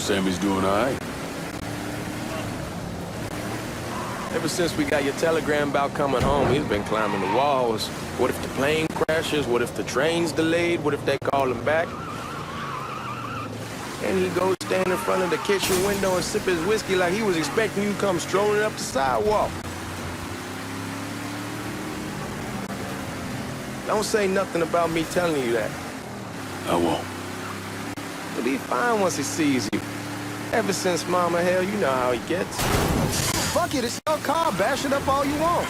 Sammy's doing all right. Ever since we got your telegram about coming home, he's been climbing the walls. What if the plane crashes? What if the train's delayed? What if they call him back? And he goes stand in front of the kitchen window and sip his whiskey like he was expecting you to come strolling up the sidewalk. Don't say nothing about me telling you that. I won't. He'll be fine once he sees you. Ever since Mama, hell, you know how he gets. Fuck it, it's your car. Bash it up all you want.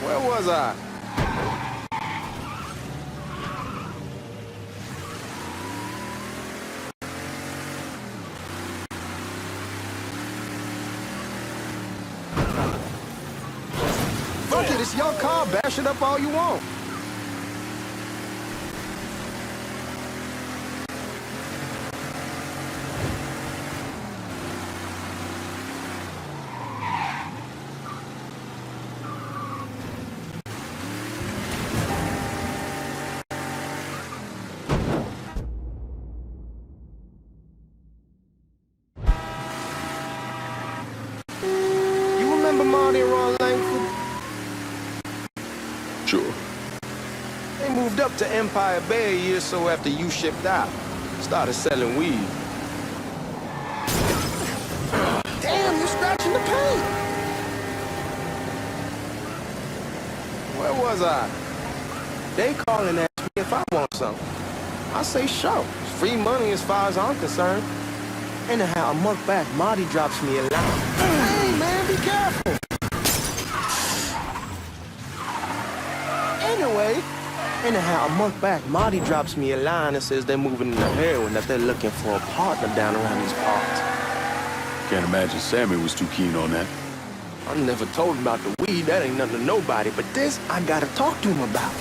Where was I? Fuck it, it's your car. Bash it up all you want. Sure. They moved up to Empire Bay a year or so after you shipped out. Started selling weed. Damn, you're scratching the paint! Where was I? They call and ask me if I want something. I say sure. It's free money as far as I'm concerned. Anyhow, a month back, Marty drops me a line. Hey, man, be careful! Anyhow, a month back, Marty drops me a line and says they're moving into heroin, that they're looking for a partner down around these parts. Can't imagine Sammy was too keen on that. I never told him about the weed, that ain't nothing to nobody, but this I gotta talk to him about.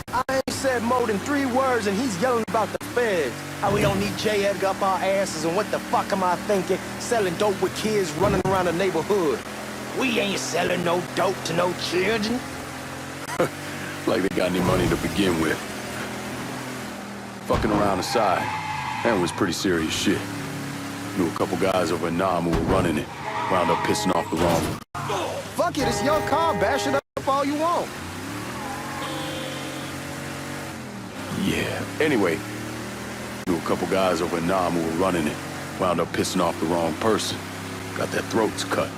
I ain't said more than 3 words and he's yelling about the feds. How we don't need J. Edgar up our asses, and what the fuck am I thinking? Selling dope with kids running around the neighborhood. We ain't selling no dope to no children. Like they got any money to begin with. Fucking around aside, that was pretty serious shit. Knew a couple guys over in Nam who were running it. Wound up pissing off the wrong. Fuck it, it's your car. Bash it up all you want. Yeah. Anyway, knew a couple guys over in Nam who were running it. Wound up pissing off the wrong person. Got their throats cut.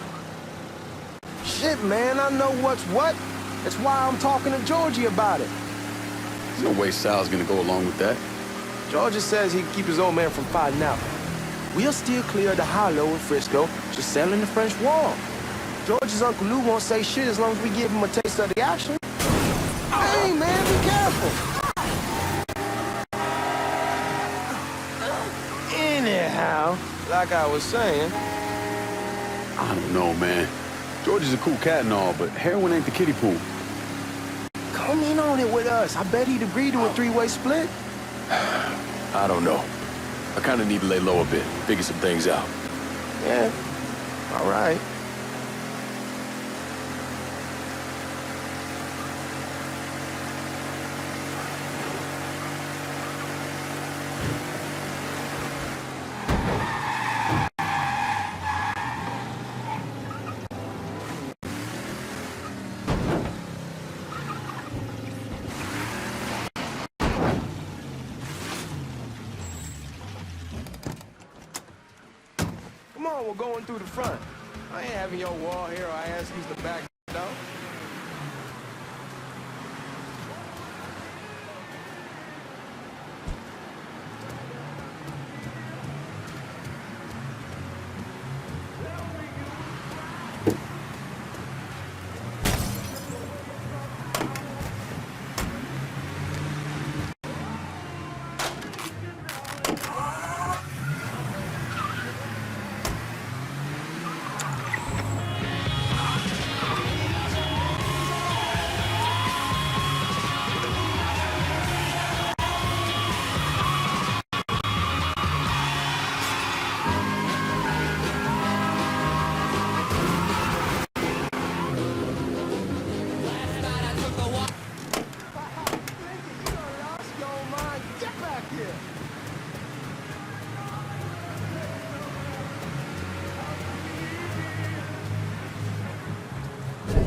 Shit, man, I know what's what. That's why I'm talking to Georgie about it. There's no way Sal's gonna go along with that. Georgie says he can keep his old man from fighting out. We'll steer clear of the hollow in Frisco, just selling the French wall. George's Uncle Lou won't say shit as long as we give him a taste of the action. Hey, man, be careful. Anyhow, like I was saying... I don't know, man. George is a cool cat and all, but heroin ain't the kiddie pool. Come in on it with us. I bet he'd agree to a 3-way split. I don't know. I kind of need to lay low a bit, figure some things out. Yeah, all right. Come on, we're going through the front. I ain't having your wall here, or I ask you to back though.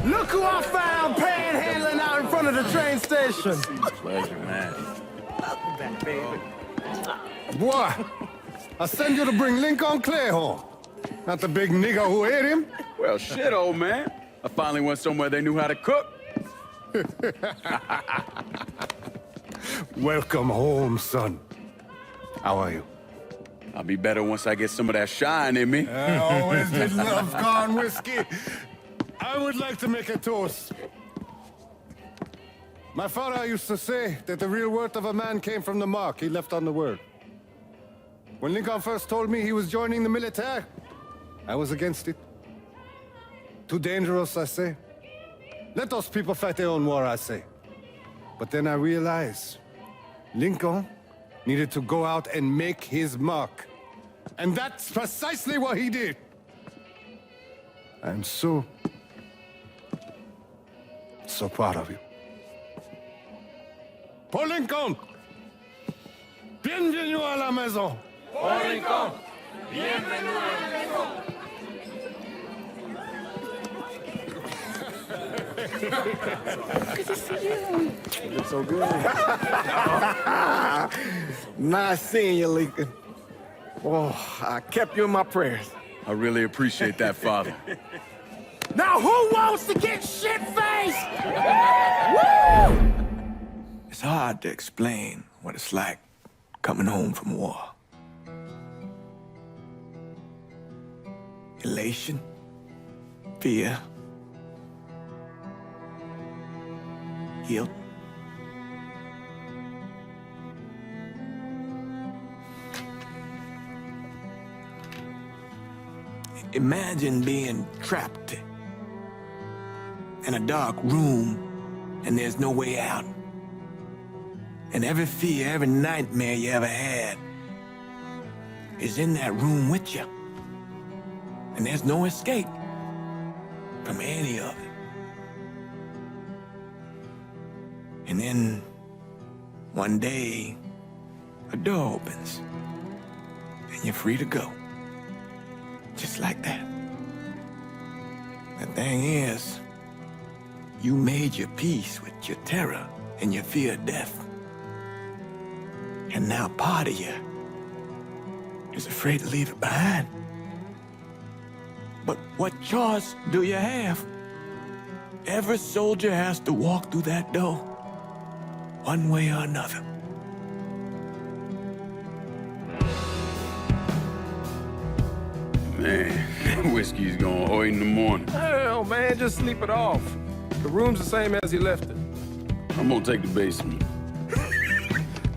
Look who I found panhandling out in front of the train station. Pleasure, man. Welcome back, baby. Boy, I sent you to bring Lincoln Clay home. Not the big nigger who ate him. Well, shit, old man. I finally went somewhere they knew how to cook. Welcome home, son. How are you? I'll be better once I get some of that shine in me. I always did love corn whiskey. I would like to make a toast. My father used to say that the real worth of a man came from the mark he left on the world. When Lincoln first told me he was joining the military, I was against it. Too dangerous, I say. Let those people fight their own war, I say. But then I realized Lincoln needed to go out and make his mark. And that's precisely what he did. I'm so proud of you. Paul Lincoln! Bienvenue à la maison! Paul Lincoln, bienvenue à la maison. Looks so good. Nice seeing you, Lincoln. Oh, I kept you in my prayers. I really appreciate that, Father. Now who wants to get shit-faced? It's hard to explain what it's like coming home from war. Elation, fear, guilt. Imagine being trapped in a dark room and there's no way out. And every fear, every nightmare you ever had is in that room with you. And there's no escape from any of it. And then one day, a door opens and you're free to go. Just like that. The thing is, you made your peace with your terror and your fear of death. And now part of you is afraid to leave it behind. But what choice do you have? Every soldier has to walk through that door, one way or another. Man, whiskey's gonna hurt in the morning. Hell, man, just sleep it off. The room's the same as you left it. I'm gonna take the basement.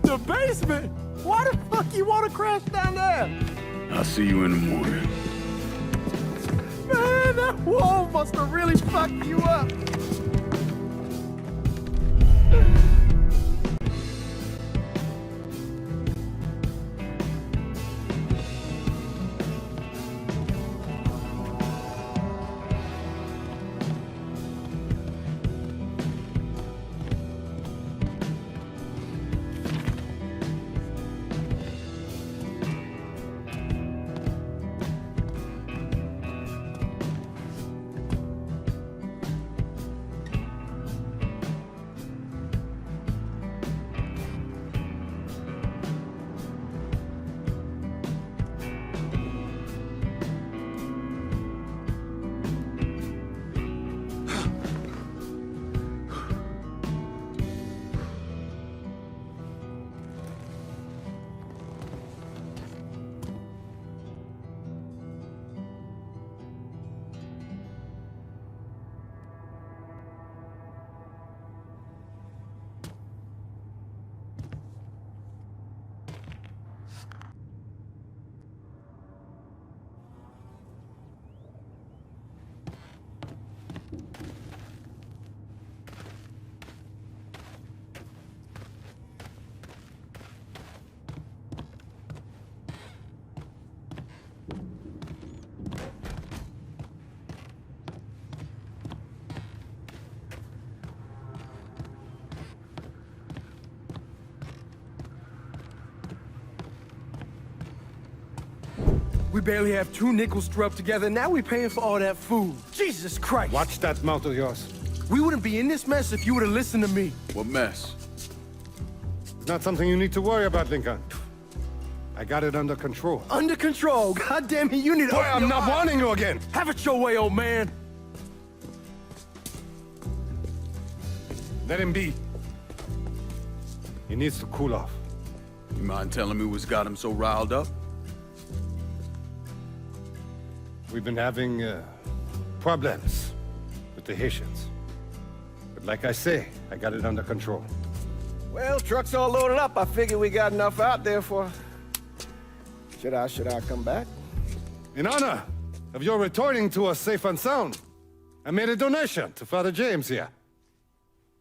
The basement? Why the fuck you want to crash down there? I'll see you in the morning. Man, that wall must have really fucked you up. We barely have 2 nickels to rub together, and now we're paying for all that food. Jesus Christ! Watch that mouth of yours. We wouldn't be in this mess if you would have listened to me. What mess? It's not something you need to worry about, Lincoln. I got it under control. Under control. God damn it, you need to... Boy, I'm not warning you again! Have it your way, old man. Let him be. He needs to cool off. You mind telling me what's got him so riled up? We've been having problems with the Haitians. But like I say, I got it under control. Well, truck's all loaded up. I figure we got enough out there for... Should I come back? In honor of your returning to us safe and sound, I made a donation to Father James here.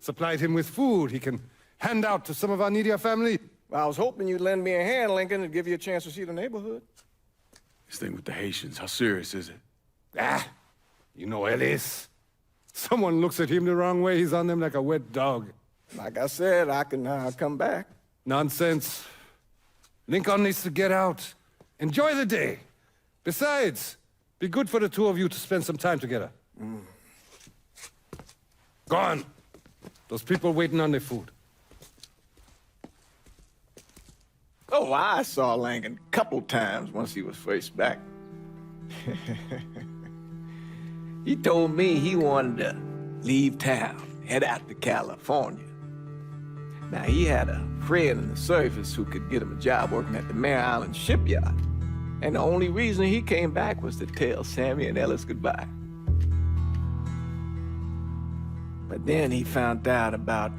Supplied him with food he can hand out to some of our needier family. Well, I was hoping you'd lend me a hand, Lincoln, and give you a chance to see the neighborhood. This thing with the Haitians, how serious is it? Ah, you know Ellis. Someone looks at him the wrong way, he's on them like a wet dog. Like I said, I can come back. Nonsense. Lincoln needs to get out. Enjoy the day. Besides, be good for the two of you to spend some time together. Go on. Those people waiting on their food. Oh, I saw Lincoln a couple times once he was first back. He told me he wanted to leave town, head out to California. Now, he had a friend in the service who could get him a job working at the Mare Island shipyard. And the only reason he came back was to tell Sammy and Ellis goodbye. But then he found out about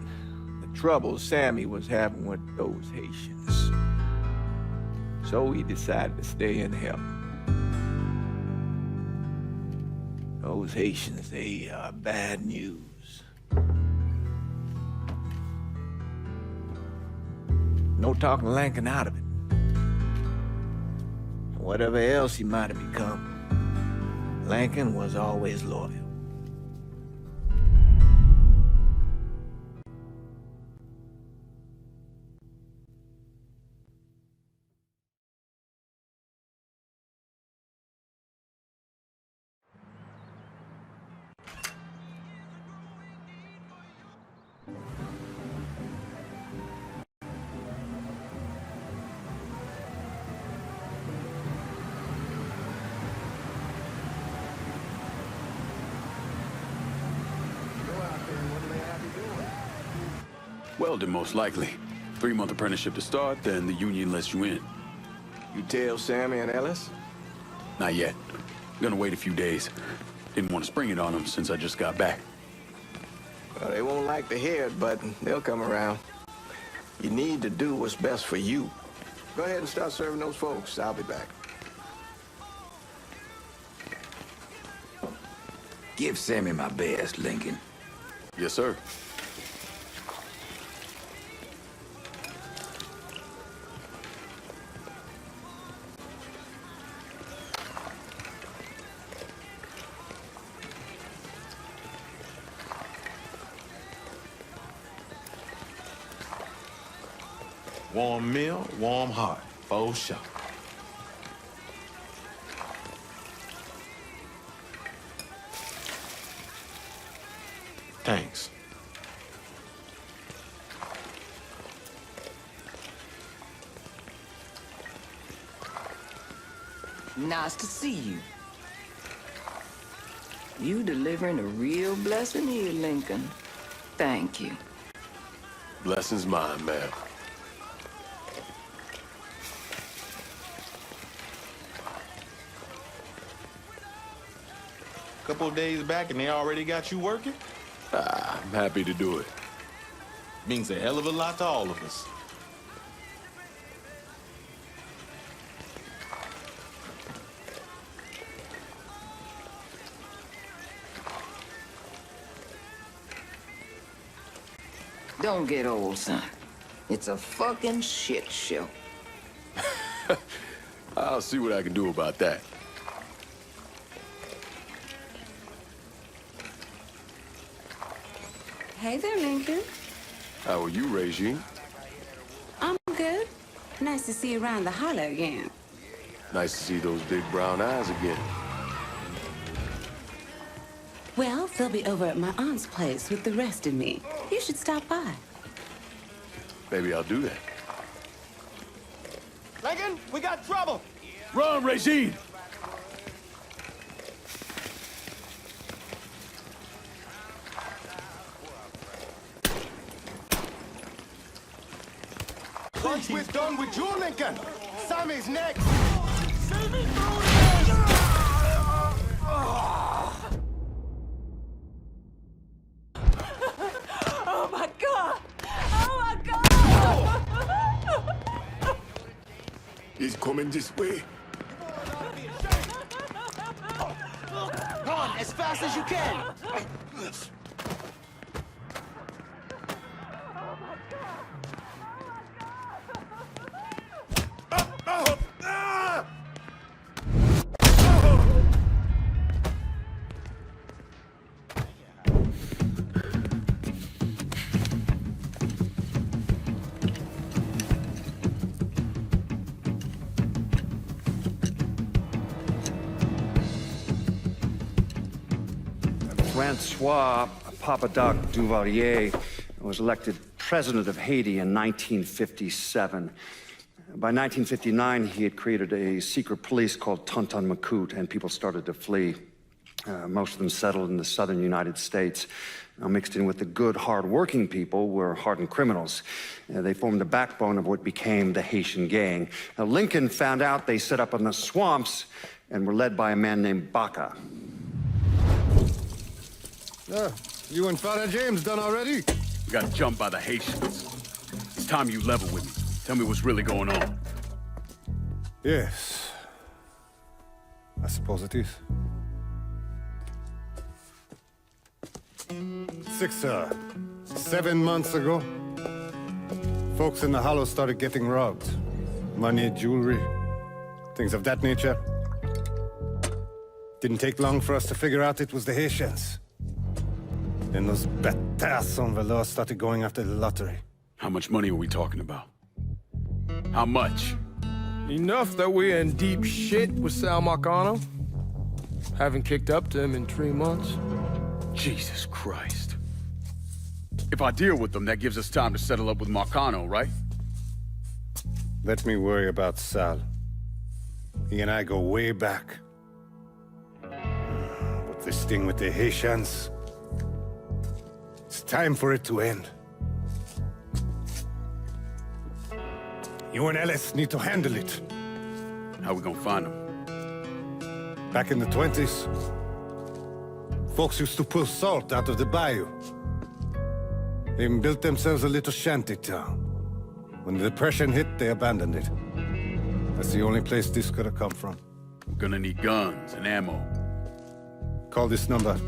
the trouble Sammy was having with those Haitians. So he decided to stay and help. Those Haitians, they are bad news. No talking Lincoln out of it. Whatever else he might have become, Lincoln was always loyal. Welding, most likely. 3-month apprenticeship to start, then the union lets you in. You tell Sammy and Ellis? Not yet. Gonna wait a few days. Didn't want to spring it on them since I just got back. Well, they won't like to hear it, but they'll come around. You need to do what's best for you. Go ahead and start serving those folks. I'll be back. Give Sammy my best, Lincoln. Yes, sir. Warm meal, warm heart, for sure. Thanks. Nice to see you. You delivering a real blessing here, Lincoln. Thank you. Blessing's mine, ma'am. Couple of days back and they already got you working? I'm happy to do it. Means a hell of a lot to all of us. Don't get old, son. It's a fucking shit show. I'll see what I can do about that. Hey there, Lincoln. How are you, Regine? I'm good. Nice to see you around the hollow again. Nice to see those big brown eyes again. Well, they'll be over at my aunt's place with the rest of me. You should stop by. Maybe I'll do that. Lincoln, we got trouble. Run, Regine! Once we're done with you, Lincoln, Sammy's next. Save me through this! Oh my God! Oh my God! He's coming this way. Run as fast as you can. Francois Papadoc Duvalier was elected president of Haiti in 1957. By 1959, he had created a secret police called Tonton Macoute, and people started to flee. Most of them settled in the southern United States. Now, mixed in with the good, hard-working people were hardened criminals. They formed the backbone of what became the Haitian gang. Now, Lincoln found out they set up in the swamps and were led by a man named Baca. You and Father James done already? We got jumped by the Haitians. It's time you level with me. Tell me what's really going on. Yes. I suppose it is. 7 months ago, folks in the Hollow started getting robbed. Money, jewelry, things of that nature. Didn't take long for us to figure out it was the Haitians. Then those bâtards en velours started going after the lottery. How much money are we talking about? How much? Enough that we're in deep shit with Sal Marcano. Haven't kicked up to him in 3 months. Jesus Christ. If I deal with them, that gives us time to settle up with Marcano, right? Let me worry about Sal. He and I go way back. But this thing with the Haitians, it's time for it to end. You and Ellis need to handle it. How we gonna find them? Back in the 20s, folks used to pull salt out of the bayou. They even built themselves a little shanty town. When the Depression hit, they abandoned it. That's the only place this could have come from. We're gonna need guns and ammo. Call this number.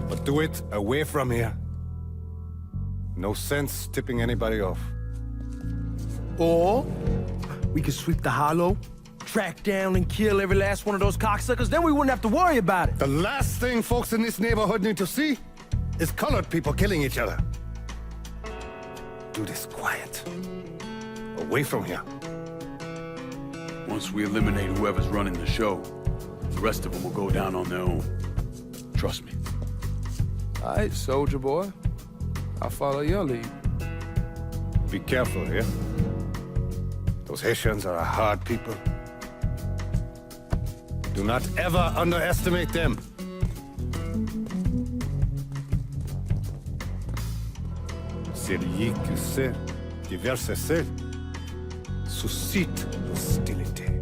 But do it away from here. No sense tipping anybody off. Or we could sweep the Hollow, track down and kill every last one of those cocksuckers, then we wouldn't have to worry about it. The last thing folks in this neighborhood need to see is colored people killing each other. Do this quiet. Away from here. Once we eliminate whoever's running the show, the rest of them will go down on their own. Trust me. All right, soldier boy. I'll follow your lead. Be careful here. Those Haitians are a hard people. Do not ever underestimate them. Celui qui sait qui verse sel suscite l'hostilité.